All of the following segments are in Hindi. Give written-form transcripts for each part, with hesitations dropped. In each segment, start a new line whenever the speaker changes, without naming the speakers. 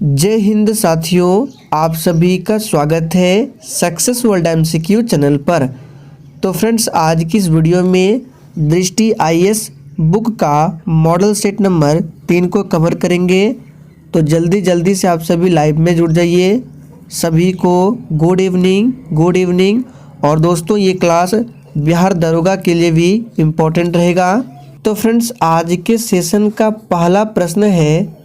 जय हिंद साथियों, आप सभी का स्वागत है सक्सेस वर्ल्ड एमसीक्यू चैनल पर। तो फ्रेंड्स, आज की इस वीडियो में दृष्टि आईएएस बुक का मॉडल सेट नंबर 3 को कवर करेंगे। तो जल्दी से आप सभी लाइव में जुड़ जाइए। सभी को गुड इवनिंग। और दोस्तों, ये क्लास बिहार दरोगा के लिए भी इम्पोर्टेंट रहेगा। तो फ्रेंड्स, आज के सेशन का पहला प्रश्न है,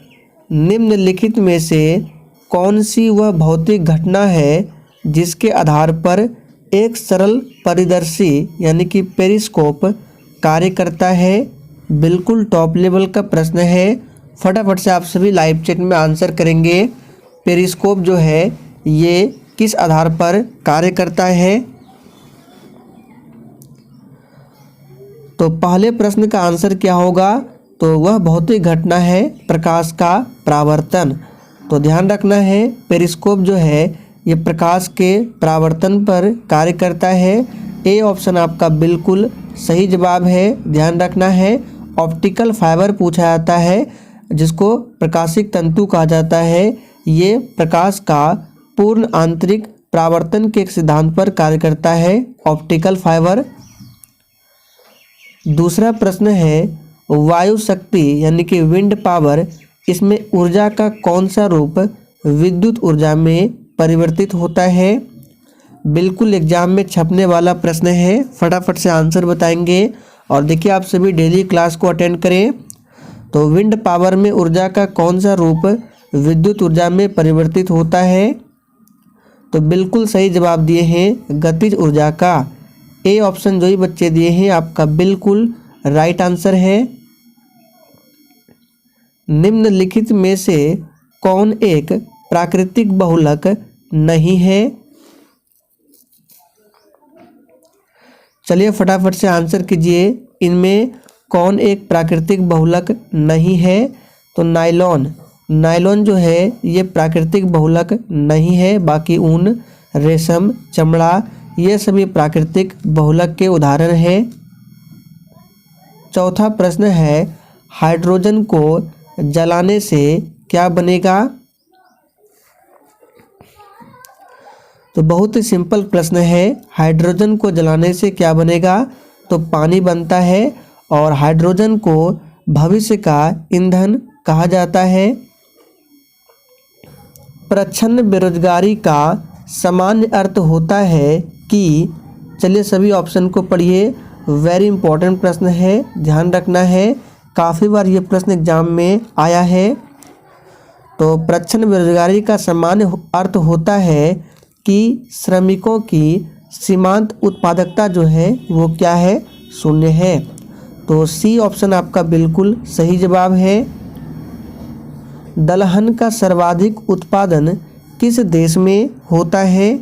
निम्नलिखित में से कौन सी वह भौतिक घटना है जिसके आधार पर एक सरल परिदर्शी यानी कि पेरिस्कोप कार्य करता है। बिल्कुल टॉप लेवल का प्रश्न है। फटाफट से आप सभी लाइव चैट में आंसर करेंगे। पेरिस्कोप जो है ये किस आधार पर कार्य करता है। तो पहले प्रश्न का आंसर क्या होगा? तो वह भौतिक घटना है प्रकाश का परावर्तन। तो ध्यान रखना है, पेरिस्कोप जो है ये प्रकाश के परावर्तन पर कार्य करता है। ए ऑप्शन आपका बिल्कुल सही जवाब है। ध्यान रखना है, ऑप्टिकल फाइबर पूछा जाता है जिसको प्रकाशिक तंतु कहा जाता है। ये प्रकाश का पूर्ण आंतरिक परावर्तन के एक सिद्धांत पर कार्य करता है, ऑप्टिकल फाइबर। दूसरा प्रश्न है, वायु शक्ति यानी कि विंड पावर, इसमें ऊर्जा का कौन सा रूप विद्युत ऊर्जा में परिवर्तित होता है। बिल्कुल एग्जाम में छपने वाला प्रश्न है। फटाफट से आंसर बताएंगे। और देखिए, आप सभी डेली क्लास को अटेंड करें। तो विंड पावर में ऊर्जा का कौन सा रूप विद्युत ऊर्जा में परिवर्तित होता है? तो बिल्कुल सही जवाब दिए हैं गतिज ऊर्जा का। ए ऑप्शन जो ही बच्चे दिए हैं आपका बिल्कुल राइट आंसर है। निम्नलिखित में से कौन एक प्राकृतिक बहुलक नहीं है? चलिए फटाफट से आंसर कीजिए। इनमें कौन एक प्राकृतिक बहुलक नहीं है? तो नायलॉन जो है ये प्राकृतिक बहुलक नहीं है। बाकी ऊन, रेशम, चमड़ा ये सभी प्राकृतिक बहुलक के उदाहरण हैं। चौथा प्रश्न है, हाइड्रोजन को जलाने से क्या बनेगा? तो बहुत ही सिंपल प्रश्न है। हाइड्रोजन को जलाने से क्या बनेगा? तो पानी बनता है। और हाइड्रोजन को भविष्य का ईंधन कहा जाता है। प्रच्छन्न बेरोजगारी का सामान्य अर्थ होता है कि, चलिए सभी ऑप्शन को पढ़िए। वेरी इंपॉर्टेंट प्रश्न है, ध्यान रखना है। काफ़ी बार ये प्रश्न एग्जाम में आया है। तो प्रच्छन्न बेरोजगारी का सामान्य अर्थ होता है कि श्रमिकों की सीमांत उत्पादकता जो है वो क्या है? शून्य है। तो सी ऑप्शन आपका बिल्कुल सही जवाब है। दलहन का सर्वाधिक उत्पादन किस देश में होता है?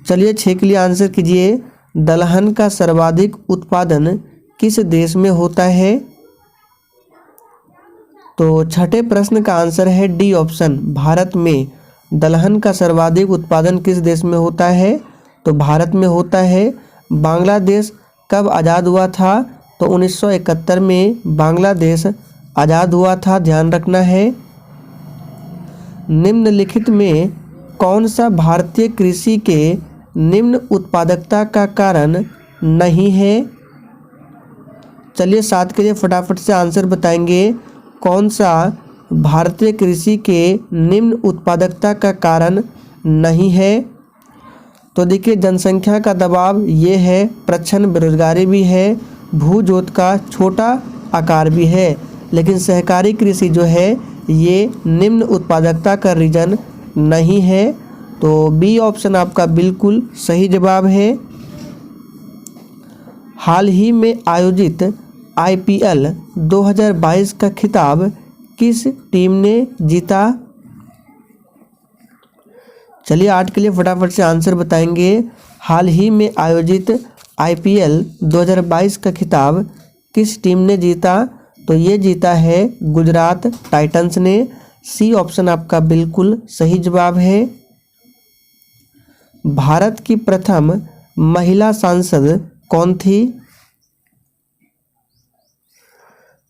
चलिए 6 के लिए आंसर कीजिए। दलहन का सर्वाधिक उत्पादन किस देश में होता है? तो छठे प्रश्न का आंसर है डी ऑप्शन, भारत में। दलहन का सर्वाधिक उत्पादन किस देश में होता है? तो भारत में होता है। बांग्लादेश कब आज़ाद हुआ था? तो 1971 में बांग्लादेश आज़ाद हुआ था, ध्यान रखना है। निम्नलिखित में कौन सा भारतीय कृषि के निम्न उत्पादकता का कारण नहीं है? चलिए 7 के लिए फटाफट से आंसर बताएंगे। कौन सा भारतीय कृषि के निम्न उत्पादकता का कारण नहीं है? तो देखिए, जनसंख्या का दबाव ये है, प्रच्छन्न बेरोजगारी भी है, भूजोत का छोटा आकार भी है। लेकिन सहकारी कृषि जो है ये निम्न उत्पादकता का रीजन नहीं है। तो बी ऑप्शन आपका बिल्कुल सही जवाब है। हाल ही में आयोजित आईपीएल 2022 का खिताब किस टीम ने जीता? चलिए 8 के लिए फटाफट से आंसर बताएंगे। हाल ही में आयोजित आईपीएल 2022 का खिताब किस टीम ने जीता? तो ये जीता है गुजरात टाइटंस ने। सी ऑप्शन आपका बिल्कुल सही जवाब है। भारत की प्रथम महिला सांसद कौन थी?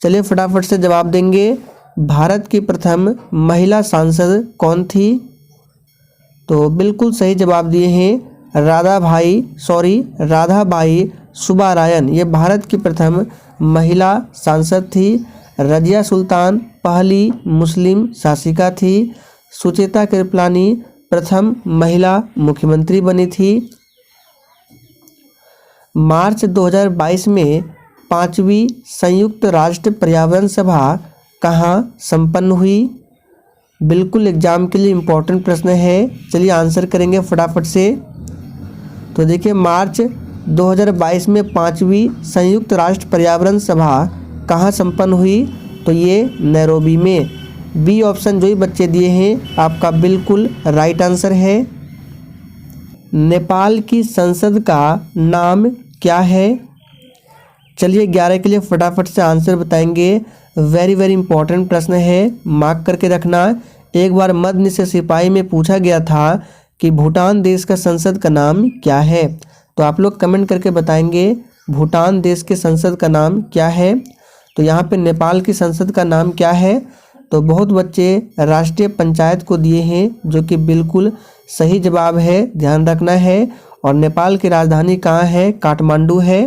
चलिए फटाफट से जवाब देंगे। भारत की प्रथम महिला सांसद कौन थी? तो बिल्कुल सही जवाब दिए हैं राधाबाई सुब्बारायन। ये भारत की प्रथम महिला सांसद थी। रजिया सुल्तान पहली मुस्लिम शासिका थी। सुचेता कृपलानी प्रथम महिला मुख्यमंत्री बनी थी। मार्च 2022 में 5वीं संयुक्त राष्ट्र पर्यावरण सभा कहाँ संपन्न हुई? बिल्कुल एग्जाम के लिए इम्पोर्टेंट प्रश्न है। चलिए आंसर करेंगे फटाफट से। तो देखिए, मार्च 2022 में 5वीं संयुक्त राष्ट्र पर्यावरण सभा कहाँ संपन्न हुई? तो ये नैरोबी में। बी ऑप्शन जो ही बच्चे दिए हैं आपका बिल्कुल राइट आंसर है। नेपाल की संसद का नाम क्या है? चलिए 11 के लिए फटाफट से आंसर बताएंगे। वेरी इंपॉर्टेंट प्रश्न है, मार्क करके रखना। एक बार मध्य निषेध सिपाही में पूछा गया था कि भूटान देश का संसद का नाम क्या है, तो आप लोग कमेंट करके बताएंगे भूटान देश के संसद का नाम क्या है। तो यहाँ पे नेपाल की संसद का नाम क्या है? तो बहुत बच्चे राष्ट्रीय पंचायत को दिए हैं, जो कि बिल्कुल सही जवाब है, ध्यान रखना है। और नेपाल की राजधानी कहाँ है? काठमांडू है।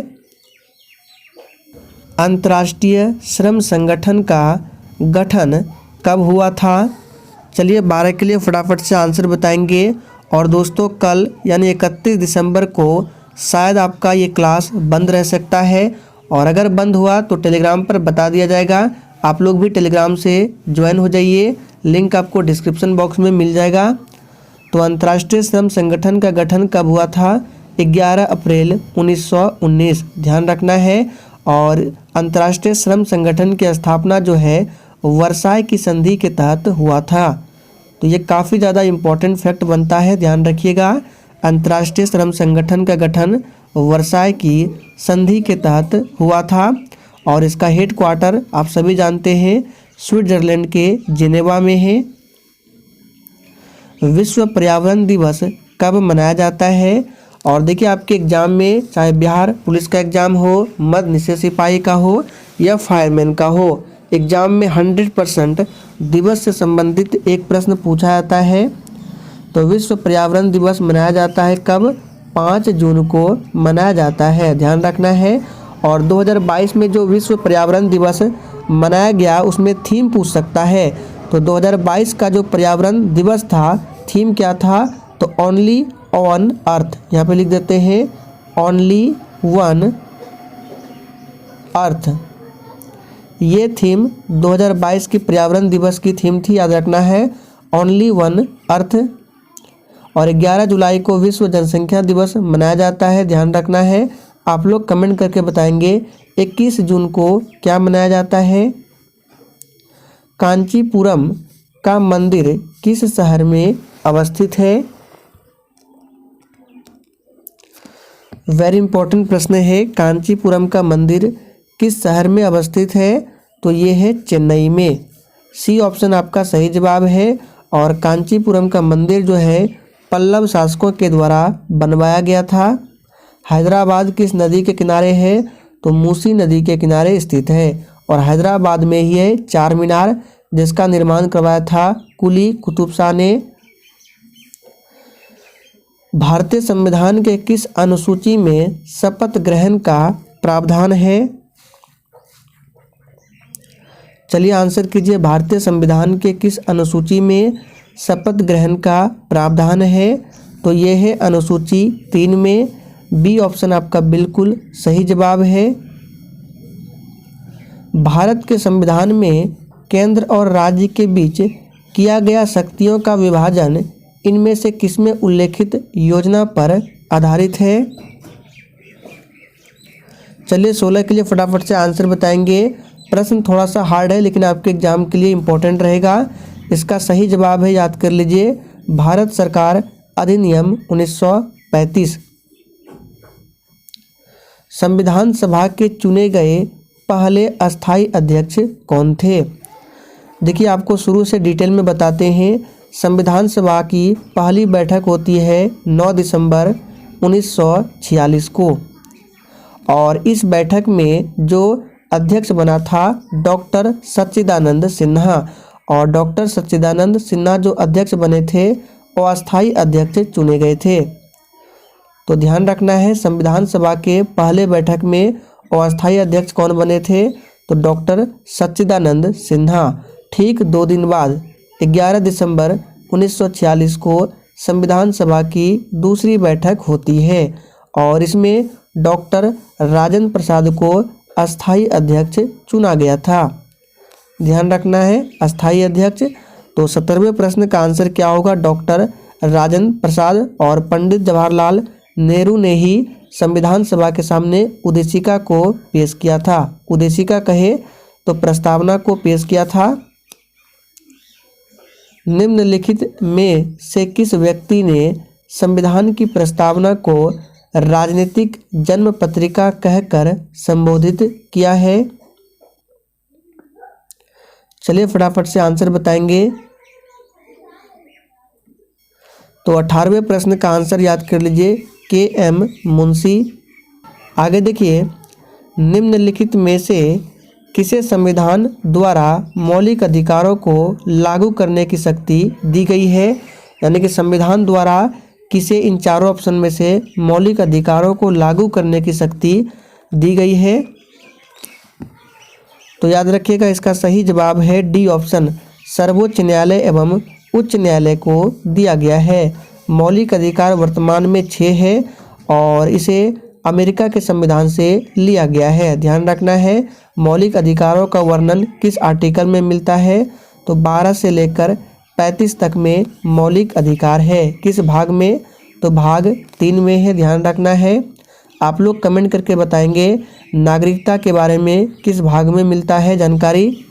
अंतर्राष्ट्रीय श्रम संगठन का गठन कब हुआ था? चलिए 12 के लिए फटाफट से आंसर बताएंगे। और दोस्तों, कल यानी 31 दिसंबर को शायद आपका ये क्लास बंद रह सकता है, और अगर बंद हुआ तो टेलीग्राम पर बता दिया जाएगा। आप लोग भी टेलीग्राम से ज्वाइन हो जाइए, लिंक आपको डिस्क्रिप्शन बॉक्स में मिल जाएगा। तो अंतर्राष्ट्रीय श्रम संगठन का गठन कब हुआ था? 11 अप्रैल 1919, ध्यान रखना है। और अंतर्राष्ट्रीय श्रम संगठन की स्थापना जो है वर्साई की संधि के तहत हुआ था। तो ये काफ़ी ज़्यादा इम्पोर्टेंट फैक्ट बनता है, ध्यान रखिएगा। अंतर्राष्ट्रीय श्रम संगठन का गठन वर्साई की संधि के तहत हुआ था। और इसका हेड क्वार्टर आप सभी जानते हैं स्विट्जरलैंड के जिनेवा में है। विश्व पर्यावरण दिवस कब मनाया जाता है? और देखिए, आपके एग्जाम में चाहे बिहार पुलिस का एग्जाम हो, मध्य निषेध सिपाही का हो या फायरमैन का हो, एग्जाम में 100% दिवस से संबंधित एक प्रश्न पूछा जाता है। तो विश्व पर्यावरण दिवस मनाया जाता है कब? 5 जून को मनाया जाता है, ध्यान रखना है। और 2022 में जो विश्व पर्यावरण दिवस मनाया गया उसमें थीम पूछ सकता है। तो 2022 का जो पर्यावरण दिवस था, थीम क्या था? तो ओनली ऑन अर्थ, यहाँ पे लिख देते हैं ओनली वन अर्थ। ये थीम 2022 की पर्यावरण दिवस की थीम थी, याद रखना है, ओनली वन अर्थ। और 11 जुलाई को विश्व जनसंख्या दिवस मनाया जाता है, ध्यान रखना है। आप लोग कमेंट करके बताएंगे 21 जून को क्या मनाया जाता है? कांचीपुरम का मंदिर किस शहर में अवस्थित है? वेरी इंपॉर्टेंट प्रश्न है। कांचीपुरम का मंदिर किस शहर में अवस्थित है? तो ये है चेन्नई में। सी ऑप्शन आपका सही जवाब है। और कांचीपुरम का मंदिर जो है पल्लव शासकों के द्वारा बनवाया गया था। हैदराबाद किस नदी के किनारे है? तो मूसी नदी के किनारे स्थित है। और हैदराबाद में ही है चार मीनार, जिसका निर्माण करवाया था कुली कुतुब शाह ने। भारतीय संविधान के किस अनुसूची में शपथ ग्रहण का प्रावधान है? चलिए आंसर कीजिए। भारतीय संविधान के किस अनुसूची में शपथ ग्रहण का प्रावधान है? तो ये है अनुसूची 3 में। बी ऑप्शन आपका बिल्कुल सही जवाब है। भारत के संविधान में केंद्र और राज्य के बीच किया गया शक्तियों का विभाजन इनमें से किसमें उल्लेखित योजना पर आधारित है? चलिए 16 के लिए फटाफट से आंसर बताएंगे। प्रश्न थोड़ा सा हार्ड है, लेकिन आपके एग्जाम के लिए इम्पोर्टेंट रहेगा। इसका सही जवाब है, याद कर लीजिए, भारत सरकार अधिनियम 1935। संविधान सभा के चुने गए पहले अस्थायी अध्यक्ष कौन थे? देखिए, आपको शुरू से डिटेल में बताते हैं। संविधान सभा की पहली बैठक होती है 9 दिसंबर 1946 को। और इस बैठक में जो अध्यक्ष बना था डॉक्टर सच्चिदानंद सिन्हा। और डॉक्टर सच्चिदानंद सिन्हा जो अध्यक्ष बने थे वो अस्थायी अध्यक्ष चुने गए थे। तो ध्यान रखना है, संविधान सभा के पहले बैठक में अस्थायी अध्यक्ष कौन बने थे? तो डॉक्टर सच्चिदानंद सिन्हा। ठीक 2 दिन बाद 11 दिसंबर 1946 को संविधान सभा की दूसरी बैठक होती है और इसमें डॉक्टर राजेंद्र प्रसाद को अस्थायी अध्यक्ष चुना गया था। ध्यान रखना है, अस्थायी अध्यक्ष। तो 17वें प्रश्न का आंसर क्या होगा? डॉक्टर राजेंद्र प्रसाद। और पंडित जवाहरलाल नेहरू ने ही संविधान सभा के सामने उद्देशिका को पेश किया था। उद्देशिका कहे तो प्रस्तावना को पेश किया था। निम्नलिखित में से किस व्यक्ति ने संविधान की प्रस्तावना को राजनीतिक जन्म पत्रिका कहकर संबोधित किया है? चलिए फटाफट से आंसर बताएंगे। तो 18वें प्रश्न का आंसर याद कर लीजिए, के.एम. मुंशी। आगे देखिए, निम्नलिखित में से किसे संविधान द्वारा मौलिक अधिकारों को लागू करने की शक्ति दी गई है? यानी कि संविधान द्वारा किसे इन चारों ऑप्शन में से मौलिक अधिकारों को लागू करने की शक्ति दी गई है? तो याद रखिएगा, इसका सही जवाब है डी ऑप्शन, सर्वोच्च न्यायालय एवं उच्च न्यायालय को दिया गया है। मौलिक अधिकार वर्तमान में 6 है और इसे अमेरिका के संविधान से लिया गया है। ध्यान रखना है, मौलिक अधिकारों का वर्णन किस आर्टिकल में मिलता है? तो 12 से लेकर 35 तक में मौलिक अधिकार है। किस भाग में? तो भाग 3 में है। ध्यान रखना है। आप लोग कमेंट करके बताएंगे नागरिकता के बारे में किस भाग में मिलता है जानकारी।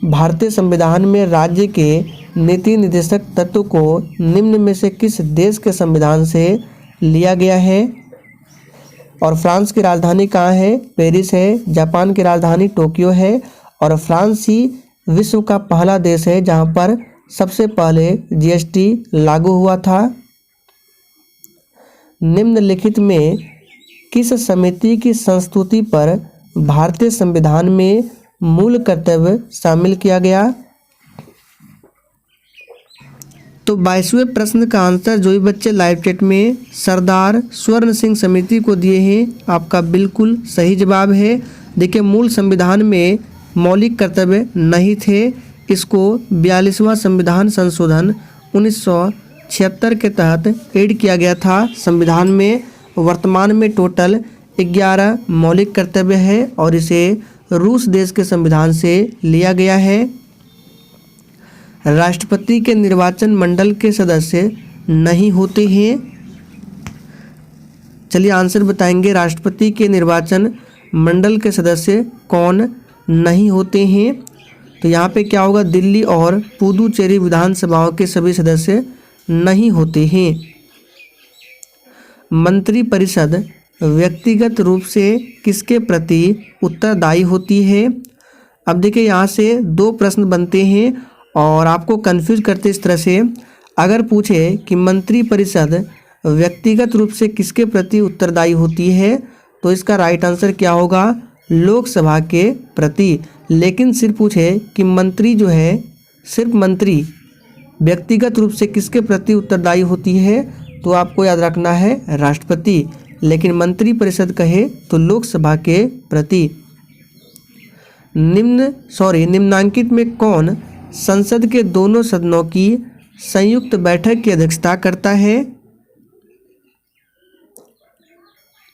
भारतीय संविधान में राज्य के नीति निर्देशक तत्व को निम्न में से किस देश के संविधान से लिया गया है? और फ्रांस की राजधानी कहाँ है? पेरिस है। जापान की राजधानी टोक्यो है। और फ्रांस ही विश्व का पहला देश है जहाँ पर सबसे पहले जीएसटी लागू हुआ था। निम्नलिखित में किस समिति की संस्तुति पर भारतीय संविधान में मूल कर्तव्य शामिल किया गया? तो 22वें प्रश्न का आंसर जो भी बच्चे लाइव चैट में सरदार स्वर्ण सिंह समिति को दिए हैं, आपका बिल्कुल सही जवाब है। देखिए, मूल संविधान में मौलिक कर्तव्य नहीं थे। इसको 42वां संविधान संशोधन 1976 के तहत ऐड किया गया था संविधान में। वर्तमान में टोटल 11 मौलिक कर्तव्य है और इसे रूस देश के संविधान से लिया गया है। राष्ट्रपति के निर्वाचन मंडल के सदस्य नहीं होते हैं। चलिए आंसर बताएंगे, राष्ट्रपति के निर्वाचन मंडल के सदस्य कौन नहीं होते हैं? तो यहाँ पे क्या होगा? दिल्ली और पुदुचेरी विधानसभाओं के सभी सदस्य नहीं होते हैं। मंत्रिपरिषद व्यक्तिगत रूप से किसके प्रति उत्तरदायी होती है? अब देखिए, यहाँ से 2 प्रश्न बनते हैं और आपको कंफ्यूज करते इस तरह से। अगर पूछे कि मंत्रिपरिषद व्यक्तिगत रूप से किसके प्रति उत्तरदायी होती है, तो इसका राइट आंसर क्या होगा? लोकसभा के प्रति। लेकिन सिर्फ पूछे कि मंत्री जो है, सिर्फ मंत्री व्यक्तिगत रूप से किसके प्रति उत्तरदायी होती है, तो आपको याद रखना है राष्ट्रपति। लेकिन मंत्रिपरिषद कहे तो लोकसभा के प्रति। निम्नांकित में कौन संसद के दोनों सदनों की संयुक्त बैठक की अध्यक्षता करता है?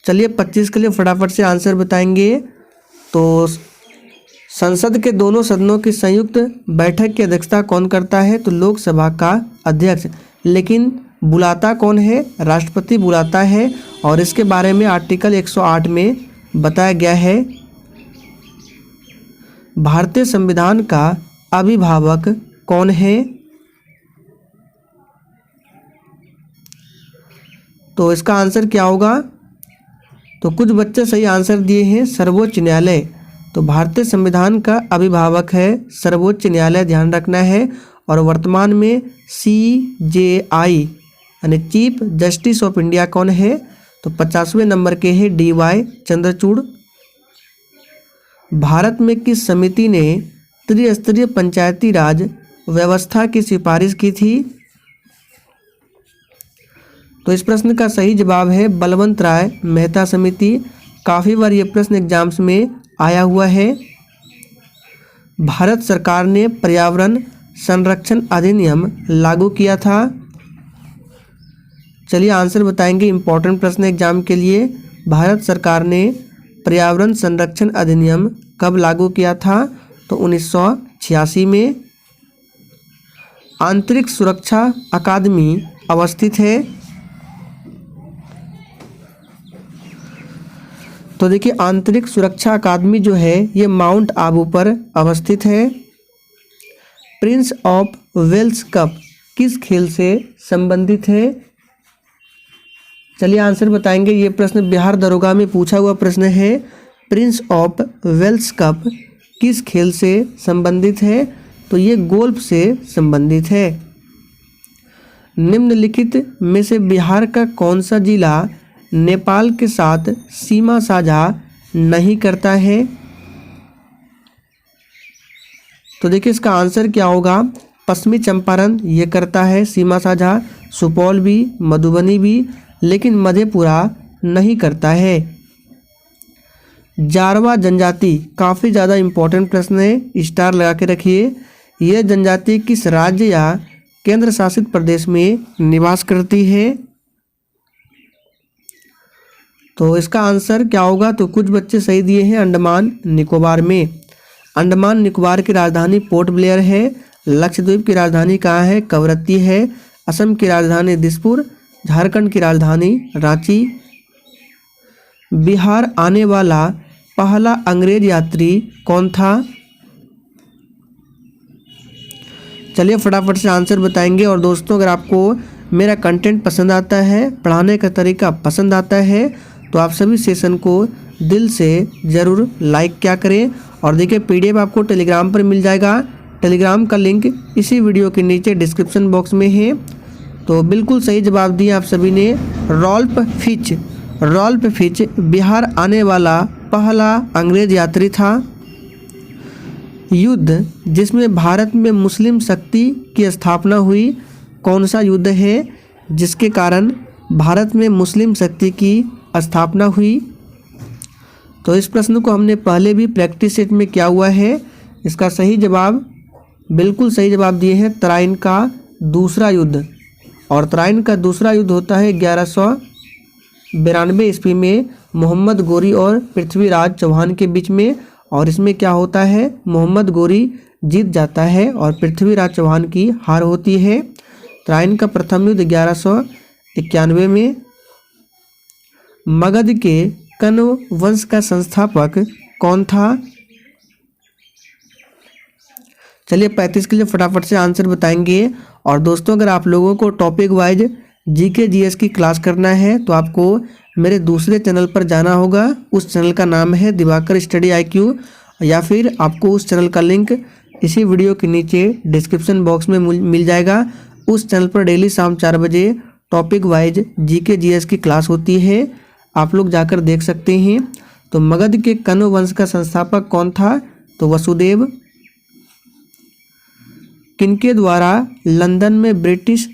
चलिए 25 के लिए फटाफट से आंसर बताएंगे। तो संसद के दोनों सदनों की संयुक्त बैठक की अध्यक्षता कौन करता है? तो लोकसभा का अध्यक्ष। लेकिन बुलाता कौन है? राष्ट्रपति बुलाता है और इसके बारे में आर्टिकल 108 में बताया गया है। भारतीय संविधान का अभिभावक कौन है? तो इसका आंसर क्या होगा? तो कुछ बच्चे सही आंसर दिए हैं, सर्वोच्च न्यायालय। तो भारतीय संविधान का अभिभावक है सर्वोच्च न्यायालय, ध्यान रखना है। और वर्तमान में CJI यानी चीफ जस्टिस ऑफ इंडिया कौन है? तो 50वें नंबर के हैं DY चंद्रचूड़। भारत में किस समिति ने त्रिस्तरीय पंचायती राज व्यवस्था की सिफारिश की थी? तो इस प्रश्न का सही जवाब है बलवंत राय मेहता समिति। काफ़ी बार ये प्रश्न एग्जाम्स में आया हुआ है। भारत सरकार ने पर्यावरण संरक्षण अधिनियम लागू किया था। चलिए आंसर बताएंगे, इंपॉर्टेंट प्रश्न एग्जाम के लिए। भारत सरकार ने पर्यावरण संरक्षण अधिनियम कब लागू किया था? तो 1986 में। आंतरिक सुरक्षा अकादमी अवस्थित है? तो देखिए आंतरिक सुरक्षा अकादमी जो है ये माउंट आबू पर अवस्थित है। प्रिंस ऑफ वेल्स कप किस खेल से संबंधित है? चलिए आंसर बताएंगे। ये प्रश्न बिहार दरोगा में पूछा हुआ प्रश्न है। प्रिंस ऑफ वेल्स कप किस खेल से संबंधित है? तो ये गोल्फ से संबंधित है। निम्नलिखित में से बिहार का कौन सा जिला नेपाल के साथ सीमा साझा नहीं करता है? तो देखिए इसका आंसर क्या होगा? पश्चिमी चंपारण ये करता है सीमा साझा, सुपौल भी, मधुबनी भी, लेकिन मधेपुरा नहीं करता है। जारवा जनजाति काफ़ी ज़्यादा इम्पोर्टेंट प्रश्न है, स्टार लगा के रखिए। यह जनजाति किस राज्य या केंद्र शासित प्रदेश में निवास करती है? तो इसका आंसर क्या होगा? तो कुछ बच्चे सही दिए हैं, अंडमान निकोबार में। अंडमान निकोबार की राजधानी पोर्ट ब्लेयर है। लक्षद्वीप की राजधानी कहाँ है? कवरत्ती है। असम की राजधानी दिसपुर। झारखंड की राजधानी रांची। बिहार आने वाला पहला अंग्रेज यात्री कौन था? चलिए फटाफट से आंसर बताएंगे। और दोस्तों अगर आपको मेरा कंटेंट पसंद आता है, पढ़ाने का तरीका पसंद आता है, तो आप सभी सेशन को दिल से ज़रूर लाइक क्या करें। और देखिए PDF आपको टेलीग्राम पर मिल जाएगा। टेलीग्राम का लिंक इसी वीडियो के नीचे डिस्क्रिप्शन बॉक्स में है। तो बिल्कुल सही जवाब दिए आप सभी ने। रॉल्फ फिच बिहार आने वाला पहला अंग्रेज यात्री था। युद्ध जिसमें भारत में मुस्लिम शक्ति की स्थापना हुई, कौन सा युद्ध है जिसके कारण भारत में मुस्लिम शक्ति की स्थापना हुई? तो इस प्रश्न को हमने पहले भी प्रैक्टिस सेट में किया हुआ है। इसका सही जवाब, बिल्कुल सही जवाब दिए हैं, तराइन का दूसरा युद्ध। और तराइन का दूसरा युद्ध होता है 1192 ईस्वी में मोहम्मद गोरी और पृथ्वीराज चौहान के बीच में। और इसमें क्या होता है? मोहम्मद गोरी जीत जाता है और पृथ्वीराज चौहान की हार होती है। तराइन का प्रथम युद्ध 1191 में। मगध के कण्व वंश का संस्थापक कौन था? चलिए 35 के लिए फटाफट से आंसर बताएंगे। और दोस्तों अगर आप लोगों को टॉपिक वाइज GK GS की क्लास करना है तो आपको मेरे दूसरे चैनल पर जाना होगा। उस चैनल का नाम है दिवाकर स्टडी IQ, या फिर आपको उस चैनल का लिंक इसी वीडियो के नीचे डिस्क्रिप्शन बॉक्स में मिल जाएगा। उस चैनल पर डेली शाम 4 बजे टॉपिक वाइज GK GS की क्लास होती है, आप लोग जाकर देख सकते हैं। तो मगध के कण्व वंश का संस्थापक कौन था? तो वसुदेव। किनके द्वारा लंदन में ब्रिटिश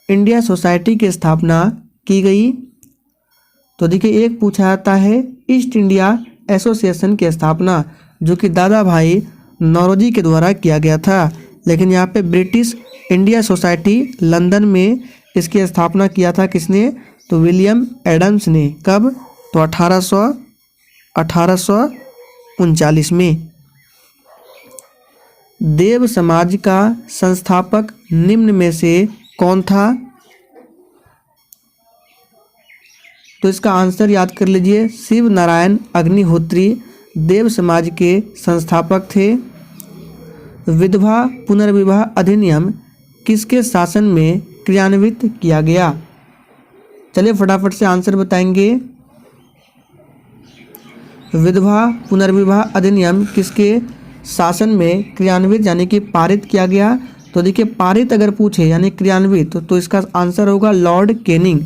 इंडिया सोसाइटी की स्थापना की गई? तो देखिए एक पूछा जाता है ईस्ट इंडिया एसोसिएशन की स्थापना, जो कि दादा भाई नौरोजी के द्वारा किया गया था। लेकिन यहाँ पे ब्रिटिश इंडिया सोसाइटी लंदन में इसकी स्थापना किया था किसने? तो विलियम एडम्स ने। कब? तो 1839 में। देव समाज का संस्थापक निम्न में से कौन था? तो इसका आंसर याद कर लीजिए, शिव नारायण अग्निहोत्री देव समाज के संस्थापक थे। विधवा पुनर्विवाह अधिनियम किसके शासन में क्रियान्वित किया गया? चलिए फटाफट से आंसर बताएंगे। विधवा पुनर्विवाह अधिनियम किसके शासन में क्रियान्वित यानी कि पारित किया गया? तो देखिए पारित अगर पूछे यानी क्रियान्वित तो इसका आंसर होगा लॉर्ड कैनिंग।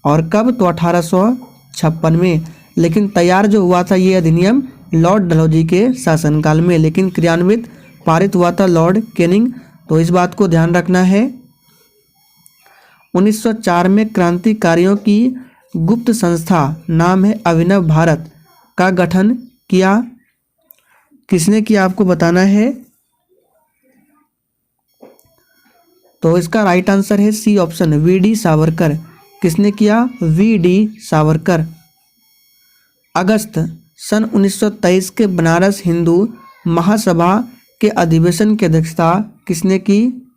और कब? तो 1856 में। लेकिन तैयार जो हुआ था ये अधिनियम लॉर्ड डलहौजी के शासनकाल में, लेकिन क्रियान्वित पारित हुआ था लॉर्ड कैनिंग, तो इस बात को ध्यान रखना है। 1904 में क्रांतिकारियों की गुप्त संस्था नाम है अभिनव भारत का गठन किया, किसने किया आपको बताना है। तो इसका राइट आंसर है सी ऑप्शन, वी.डी. सावरकर। किसने किया? वी.डी. सावरकर। अगस्त सन 1923 के बनारस हिंदू महासभा के अधिवेशन की अध्यक्षता किसने की?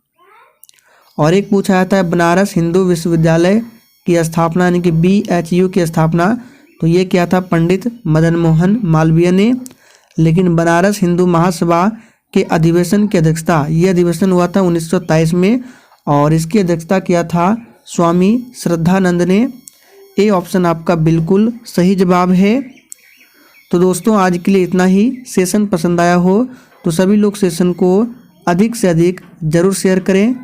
और एक पूछा जाता है बनारस हिंदू विश्वविद्यालय की स्थापना यानी कि BHU की स्थापना, तो ये किया था पंडित मदन मोहन मालवीय ने। लेकिन बनारस हिंदू महासभा के अधिवेशन की अध्यक्षता, ये अधिवेशन हुआ था 1923 में और इसकी अध्यक्षता किया था स्वामी श्रद्धानंद ने। ए ऑप्शन आपका बिल्कुल सही जवाब है। तो दोस्तों आज के लिए इतना ही। सेशन पसंद आया हो तो सभी लोग सेशन को अधिक से अधिक जरूर शेयर करें।